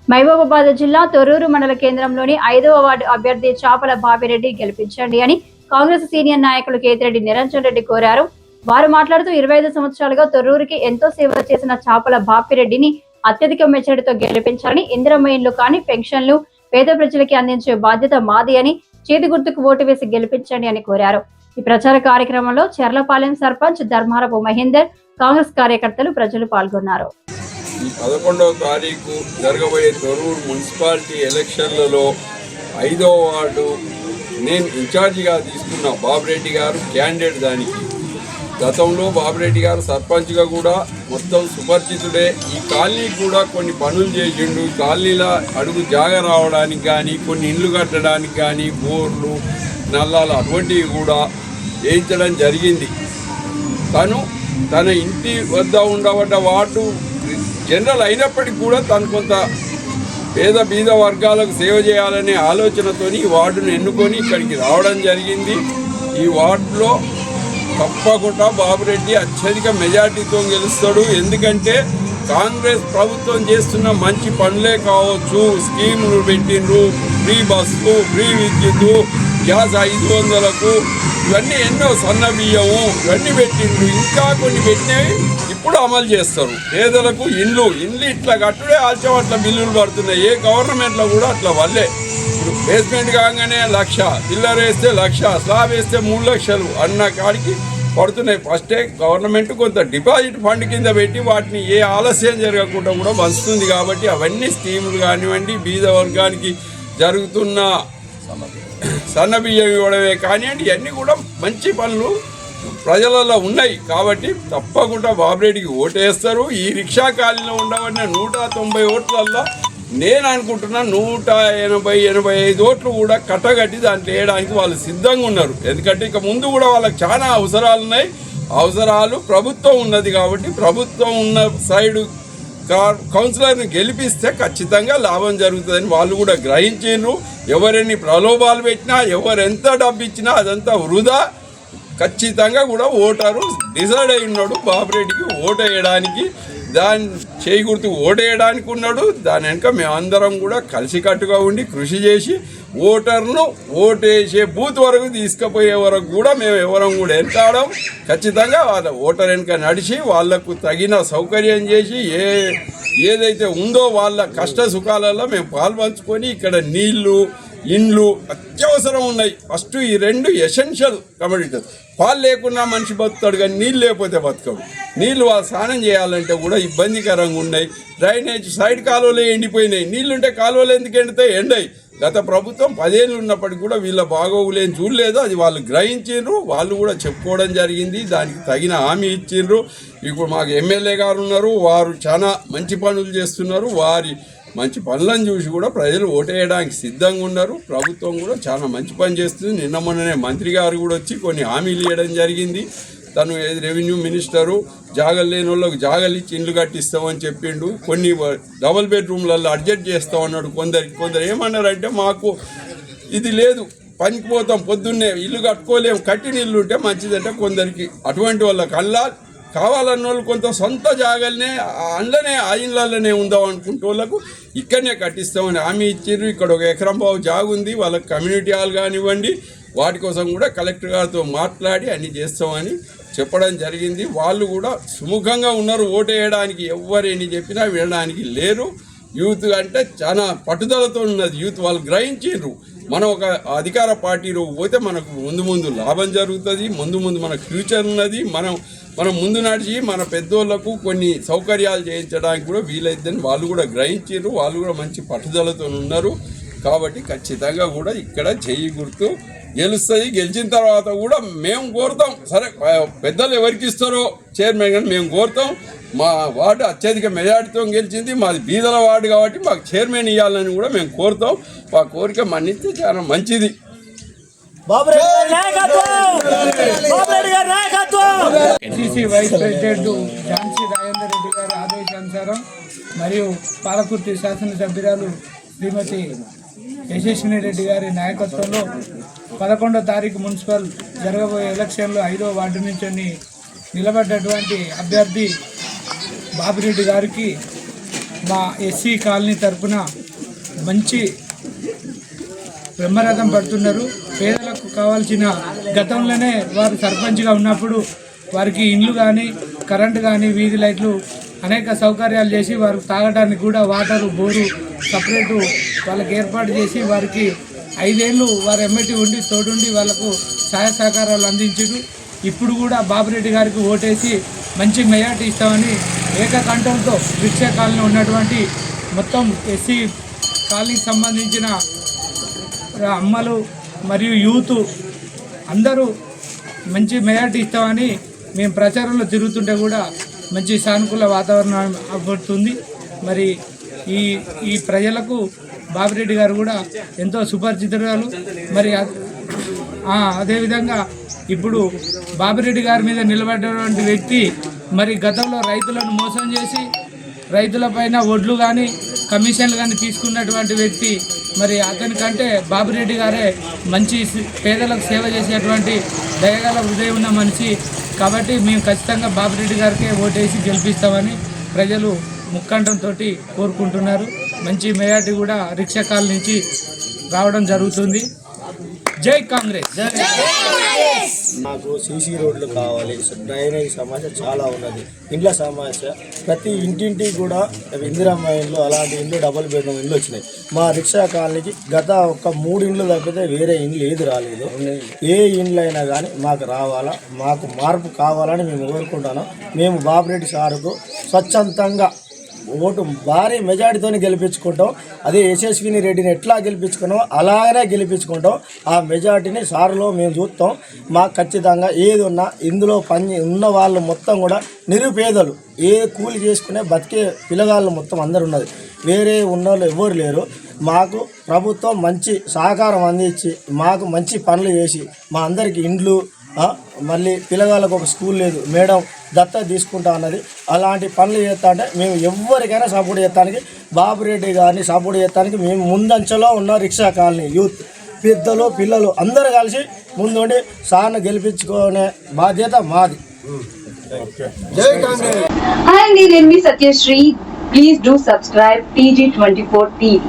మహబూబాబాద్ జిల్లా తొర్రూరు మండల కేంద్రంలోని 5వ వార్డు అభ్యర్థి చాపల బాపిరెడ్డి గెలిపించండి అని కాంగ్రెస్ సీనియర్ నాయకులు కేతిరెడ్డి నిరంజన్ రెడ్డి కోరారు. వారు మాట్లాడుతూ 25 సంవత్సరాలుగా తొర్రూరుకి ఎంతో సేవ చేసిన చాపల బాపిరెడ్డిని అత్యధిక మెజారిటీతో గెలిపించాలని, ఇందిరమ్మ ఇండ్లు కానీ పెన్షన్లు పేద ప్రజలకి అందించే బాధ్యత మాది అని, చేతి గుర్తుకు ఓటు వేసి గెలిపించండి అని కోరారు. ఈ ప్రచార కార్యక్రమంలో చెర్లపాలెం సర్పంచ్ ధర్మారపు మహేందర్, కాంగ్రెస్ కార్యకర్తలు, ప్రజలు పాల్గొన్నారు. ఈ 11వ తారీఖు జరగబోయే తొర్రూరు మున్సిపాలిటీ ఎలక్షన్లలో 5వ వార్డు నేను ఇన్ఛార్జిగా తీసుకున్న బాపిరెడ్డి గారు క్యాండిడేట్. దానికి గతంలో బాపిరెడ్డి గారు సర్పంచ్గా కూడా మొత్తం సుపరిచితుడే. ఈ కాలనీకి కూడా కొన్ని పనులు చేసిండు. కాలనీలో అడుగు జాగ రావడానికి కానీ, కొన్ని ఇండ్లు కట్టడానికి కానీ, బోర్లు నల్లాలు అటువంటివి కూడా వేయించడం జరిగింది. తన ఇంటి వద్ద ఉండబడ్డ వార్డు జనరల్ అయినప్పటికీ కూడా తను కొంత పేద బీద వర్గాలకు సేవ చేయాలనే ఆలోచనతో ఈ వార్డును ఎన్నుకొని ఇక్కడికి రావడం జరిగింది. ఈ వార్డులో తప్పకుండా బాపిరెడ్డి అత్యధిక మెజార్టీతో గెలుస్తాడు. ఎందుకంటే కాంగ్రెస్ ప్రభుత్వం చేస్తున్న మంచి పనులే కావచ్చు, స్కీములు పెట్టిండ్రు, ఫ్రీ బస్సు, ఫ్రీ విద్యుత్తు, గ్యాస్ 500కు, ఇవన్నీ ఎన్నో సన్న బియ్యము ఇవన్నీ పెట్టిండ్రు. ఇంకా కొన్ని పెట్టినవి ఇప్పుడు అమలు చేస్తారు. పేదలకు ఇండ్లు ఇట్లా కట్టుడే ఆల్చవట్ల బిల్లులు పడుతున్నాయి. ఏ గవర్నమెంట్లో కూడా అట్లా వల్లే. ఇప్పుడు బేస్మెంట్ కాగానే 1,00,000, పిల్లర్ వేస్తే 1,00,000, స్లాబ్ వేస్తే 3 లక్షలు అన్న కాడికి పడుతున్నాయి. ఫస్టే గవర్నమెంట్ కొంత డిపాజిట్ ఫండ్ కింద పెట్టి వాటిని ఏ ఆలస్యం జరగకుండా కూడా వస్తుంది. కాబట్టి అవన్నీ స్కీములు కానివ్వండి, బీద వర్గానికి జరుగుతున్న సన్నబియ్యం ఇవ్వడమే కానివ్వండి, ఇవన్నీ కూడా మంచి పనులు ప్రజలలో ఉన్నాయి. కాబట్టి తప్పకుండా బాపిరెడ్డికి ఓటేస్తారు. ఈ రిక్షా కాలనీలో ఉండబడిన 190 ఓట్లల్లో నేను అనుకుంటున్నా 180-85 ఓట్లు కూడా కట్టగట్టి దాంట్లో వేయడానికి వాళ్ళు సిద్ధంగా ఉన్నారు. ఎందుకంటే ఇక ముందు కూడా వాళ్ళకి చాలా అవసరాలు ఉన్నాయి. అవసరాలు ప్రభుత్వం ఉన్నది కాబట్టి ప్రభుత్వం ఉన్న సైడు కౌన్సిలర్ని గెలిపిస్తే ఖచ్చితంగా లాభం జరుగుతుందని వాళ్ళు కూడా గ్రహించారు. ఎవరెన్ని ప్రలోభాలు పెట్టినా, ఎవరెంత డబ్బు ఇచ్చినా అదంతా వృధా. ఖచ్చితంగా కూడా ఓటరు డిసైడ్ అయి ఉన్నాడు బాపిరెడ్డికి ఓటేయడానికి. దాన్ని చేయి గుర్తు ఓటేయడానికి ఉన్నాడు. దాని వెనుక మేమందరం కూడా కలిసికట్టుగా ఉండి కృషి చేసి ఓటర్ను ఓటేసే బూత్ వరకు తీసుకుపోయే వరకు కూడా మేము ఎవరం కూడా వెనకాడం. ఖచ్చితంగా వాళ్ళ ఓటర్ వెనుక నడిచి వాళ్లకు తగిన సౌకర్యం చేసి ఏదైతే ఉందో వాళ్ళ కష్ట సుఖాలలో మేము పాల్పంచుకొని ఇక్కడ నీళ్లు, ఇండ్లు అత్యవసరం ఉన్నాయి. ఫస్ట్ ఈ 2 ఎసెన్షియల్ కమోడిటీస్. పాలు లేకుండా మనిషి బతుకుతాడు కానీ నీళ్ళు లేకపోతే బతకడు. నీళ్ళు వాళ్ళు స్నానం చేయాలంటే కూడా ఇబ్బందికరంగా ఉన్నాయి. డ్రైనేజ్ సైడ్ కాలువలు ఎండిపోయినాయి. నీళ్లుంటే కాలువలు ఎందుకు ఎండితే ఎండాయి. గత ప్రభుత్వం 10 ఏళ్ళు ఉన్నప్పటికీ కూడా వీళ్ళ బాగోగులేం చూడలేదు. అది వాళ్ళు గ్రహించారు. వాళ్ళు కూడా చెప్పుకోవడం జరిగింది. దానికి తగిన హామీ ఇచ్చిండ్రు. ఇప్పుడు మాకు ఎమ్మెల్యే గారు ఉన్నారు. వారు చాలా మంచి పనులు చేస్తున్నారు. వారి మంచి పనులను చూసి కూడా ప్రజలు ఓటేయడానికి సిద్ధంగా ఉన్నారు. ప్రభుత్వం కూడా చాలా మంచి పని చేస్తుంది. నిన్న మొన్ననే మంత్రి గారు కూడా వచ్చి కొన్ని హామీలు ఇవ్వడం జరిగింది. తను రెవెన్యూ మినిస్టరు జాగలు లేని వాళ్ళకి జాగలు ఇచ్చి ఇండ్లు కట్టిస్తామని చెప్పిండు. కొన్ని డబుల్ బెడ్రూమ్లలో అడ్జస్ట్ చేస్తామన్నాడు. కొందరు ఏమన్నారంటే మాకు ఇది లేదు, పనికి పోతాం, పొద్దున్నే ఇల్లు కట్టుకోలేము, కట్టిన ఇల్లు ఉంటే మంచిదంటే కొందరికి అటువంటి వాళ్ళకి అల్లా కావాలన్న వాళ్ళు కొంత సొంత జాగల్నే అందులోనే ఆ ఇళ్ళలోనే ఉందాం అనుకుంటే వాళ్ళకు ఇక్కడనే కట్టిస్తామని హామీ ఇచ్చారు. ఇక్కడ 1 ఎకరం బావు జాగు ఉంది. వాళ్ళకి కమ్యూనిటీ హాల్ కానివ్వండి, వాటి కోసం కూడా కలెక్టర్ గారితో మాట్లాడి అన్నీ చేస్తామని చెప్పడం జరిగింది. వాళ్ళు కూడా సుముఖంగా ఉన్నారు ఓటేయడానికి. ఎవరేని చెప్పినా వినడానికి లేరు. యూత్ అంటే చాలా పట్టుదలతో ఉన్నది యూత్. వాళ్ళు గ్రహించారు మనం ఒక అధికార పార్టీలో పోతే మనకు ముందు లాభం జరుగుతుంది. ముందు మనకు ఫ్యూచర్ ఉన్నది. మనం ముందు నడిచి మన పెద్దోళ్లకు కొన్ని సౌకర్యాలు చేయించడానికి కూడా వీలైద్దని వాళ్ళు కూడా గ్రహించారు. వాళ్ళు కూడా మంచి పట్టుదలతో ఉన్నారు. కాబట్టి ఖచ్చితంగా కూడా ఇక్కడ చెయ్యి గుర్తు గెలుస్తుంది. గెలిచిన తర్వాత కూడా మేము కోరుతాం, సరే పెద్దలు ఎవరికి ఇస్తారో చైర్మన్ కానీ మేము కోరుతాం. మా వార్డు అత్యధిక మెజార్టీతో గెలిచింది. మాది బీదల వార్డు కాబట్టి మాకు చైర్మన్ ఇవ్వాలని కూడా మేము కోరుతాం. మా కోరిక మన్నిస్తే చాలా మంచిది. ఎస్సీసీ వైస్ ప్రెసిడెంట్ ఝాన్సీ రాజేందర్ రెడ్డి గారి ఆదేశానుసారం మరియు పాలకుర్తి శాసనసభ్యురాలు శ్రీమతి యశస్విని రెడ్డి గారి నాయకత్వంలో 11వ తారీఖు మున్సిపల్ జరగబోయే ఎలక్షన్లో 5వ వార్డు నుంచి నిలబడ్డటువంటి అభ్యర్థి బాపిరెడ్డి గారికి మా ఎస్సీ కాలనీ తరపున మంచి బ్రహ్మరథం పడుతున్నారు. పేదలకు కావాల్సిన గతంలోనే వారు సర్పంచ్గా ఉన్నప్పుడు వారికి ఇండ్లు కానీ కరెంటు కానీ వీధి లైట్లు అనేక సౌకర్యాలు చేసి వారు తాగడానికి కూడా వాటరు బోరు సపరేటు వాళ్ళకి ఏర్పాటు చేసి వారికి 5 ఏళ్ళు వారు ఎమ్మెల్యే ఉండి తోడుండి వాళ్ళకు సహాయ సహకారాలు అందించారు. ఇప్పుడు కూడా బాబురెడ్డి గారికి ఓటేసి మంచి మెజార్టీ ఇస్తామని ఏకకంఠంతో రిక్షా కాలనీ ఉన్నటువంటి మొత్తం ఎస్సీ కాలనీకి సంబంధించిన అమ్మలు మరియు యూత్ అందరూ మంచి మెజార్టీ ఇస్తామని మేము ప్రచారంలో తిరుగుతుంటే కూడా మంచి సానుకూల వాతావరణం అవ్వబడుతుంది. మరి ఈ ప్రజలకు బాబురెడ్డి గారు కూడా ఎంతో సుపరిచితురాలు. మరి అదేవిధంగా ఇప్పుడు బాబురెడ్డి గారి మీద నిలబడినటువంటి వ్యక్తి మరి గతంలో రైతులను మోసం చేసి రైతులపైన వడ్లు కానీ కమిషన్లు కానీ తీసుకున్నటువంటి వ్యక్తి. మరి అతనికంటే బాబురెడ్డి గారే మంచి పేదలకు సేవ చేసేటువంటి దయగల హృదయం ఉన్న మనిషి. కాబట్టి మేము ఖచ్చితంగా బాబురెడ్డి గారికే ఓటేసి గెలిపిస్తామని ప్రజలు ముక్కంఠంతో కోరుకుంటున్నారు. మంచి మెజార్టీ కూడా రిక్షా కాలనీ నుంచి రావడం జరుగుతుంది. జై కాంగ్రెస్. నాకు సీసీ రోడ్లు కావాలి, డ్రైనేజ్ సమస్య చాలా ఉన్నది, ఇండ్ల సమస్య. ప్రతి ఇంటింటికి కూడా ఇందిరమ్మ ఇండ్లు అలాంటి ఇండ్లు డబుల్ బెడ్రూమ్ ఇండ్లు వచ్చినాయి. మా రిక్షా కాలనీకి గత 3 ఇండ్లు తప్పితే వేరే ఇండ్లు ఏది రాలేదు. ఏ ఇండ్లు అయినా కానీ మాకు రావాలా, మాకు మార్పు కావాలని మేము కోరుకుంటున్నాం. మేము బాబురెడ్డి సారుకు స్వచ్ఛందంగా ఓటు భారీ మెజార్టీతో గెలిపించుకుంటాం. అదే యశస్విని రెడ్డిని ఎట్లా గెలిపించుకున్నామో అలాగనే గెలిపించుకుంటాం. ఆ మెజార్టీని సారులో మేము చూస్తాం. మాకు ఖచ్చితంగా ఏది ఉన్నా ఇందులో ఉన్న వాళ్ళు మొత్తం కూడా నిరుపేదలు, ఏ కూలి చేసుకునే బతికే పిల్లగాళ్ళు మొత్తం అందరు ఉన్నది. వేరే ఉన్నోళ్ళు ఎవరు లేరు. మాకు ప్రభుత్వం మంచి సహకారం అందించి మాకు మంచి పనులు చేసి మా అందరికీ ఇండ్లు, మళ్ళీ పిల్లగాళ్ళకు ఒక స్కూల్ లేదు, మేడం దత్తత తీసుకుంటా అన్నది. అలాంటి పనులు చేస్తా అంటే మేము ఎవరికైనా సపోర్ట్ చేస్తానికి, బాబురెడ్డి గారిని సపోర్ట్ చేస్తానికి మేము ముందంచెలో ఉన్న రిక్షా కాలనీ యూత్ పెద్దలు పిల్లలు అందరూ కలిసి ముందుండి సార్ను గెలిపించుకునే బాధ్యత మాది. జై కాంగ్రెస్. Hi, నేను మీ Satyasri. Please do subscribe TG24 TV.